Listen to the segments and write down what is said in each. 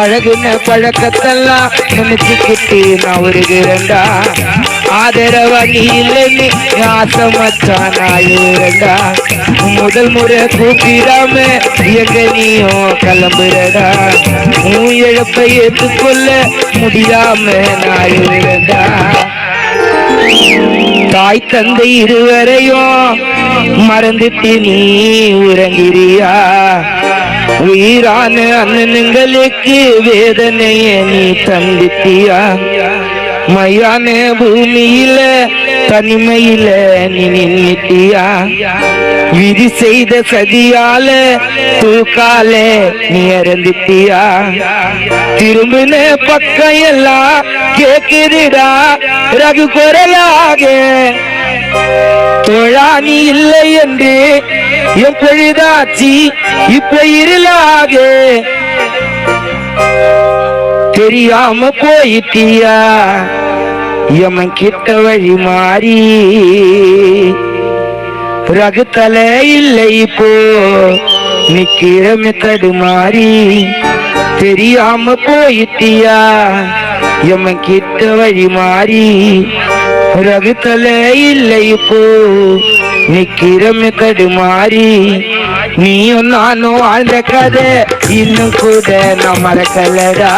பழகுன பழக்கத்தெல்லாம் நினைச்சுக்கிட்டு நான் வருகிறேன்டா. ஆதரவா நீ இல்லைன்னு ஆசமச்சான் ஆயிருடா. முதல் முறை கூப்பிடாம எங்க நீயும் கிளம்புறடா. உன் இழப்பை ஏற்றுக்கொள்ள முடியாம நாயிருடா. தாய் தந்தை இருவரையும் மறந்துட்டு நீ உறங்கிறியா? உயிரான அண்ணனுங்களுக்கு வேதனைய நீ தந்திட்டியா? மையான பூமியில தனிமையில நீ நின்னுட்டியா? விதி செய்த சதியால தூக்கால நீ இறந்துட்டியா? திரும்பின பக்கம் எல்லாம் கேக்குதுடா ரகு குரலாக. தோழா நீ இல்லை என்று என் பொழுதாச்சி இப்ப இருளாக. தெரியாம போயிட்டியா எமன் கிட்ட வழி மாறி. ரகு தலை இல்லை இப்போ நிக்கிறமே தடுமாறி. தெரியாம போயிட்டியா எமன் கிட்ட வழி மாறி. ரகு தலை இல்லை இப்போ நிக்கிறமே தடுமாறி. நீயும் நானும் வாழ்ந்த கதை இன்னும் கூட நான் மறக்கலடா.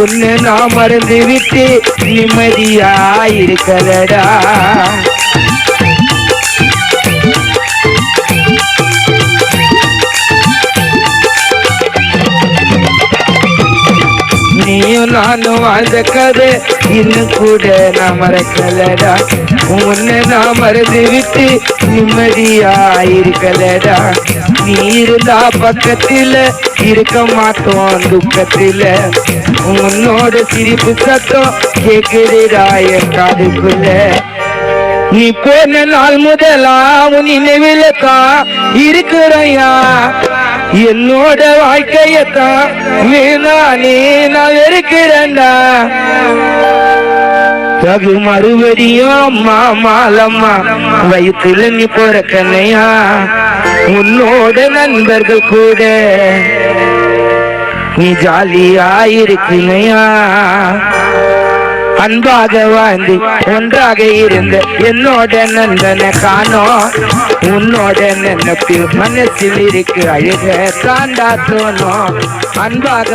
ஒன்னு நான் மறந்து விட்டு நிம்மதியா இருக்கலடா. நீயும் நானும் வாழ்ந்த கதை இன்னும் கூட நான் மறக்கலடா. உன்னை நான் மறந்து விட்டு நிம்மதியா இருக்கலடா. நீ இருந்தா பக்கத்துல இருக்க மாட்டோம் துக்கத்துல. உன்னோட சிரிப்பு சத்தம் கேக்குதுடா என் காதுக்குள்ள. நீ போன நாள் முதலா உன் நினைவில தான் இருக்கிறையா. என்னோட வாழ்க்கையத்தான் வேணானே நான் இருக்கிறேன்டா. ரகு மறுபடியும் அம்மா மாலம்மா வயிற்றுல நீ பிறக்கனையா. உன்னோட நண்பர்கள் கூட நீ ஜாலியா இருக்கிறையா. அன்பாக வாழ்ந்து ஒன்றாக இருந்த என்னோட நண்பனை காணோம். உன்னோட நினைப்பில் மனசில் இருக்கு அழுக தாண்டா தோணும். அன்பாக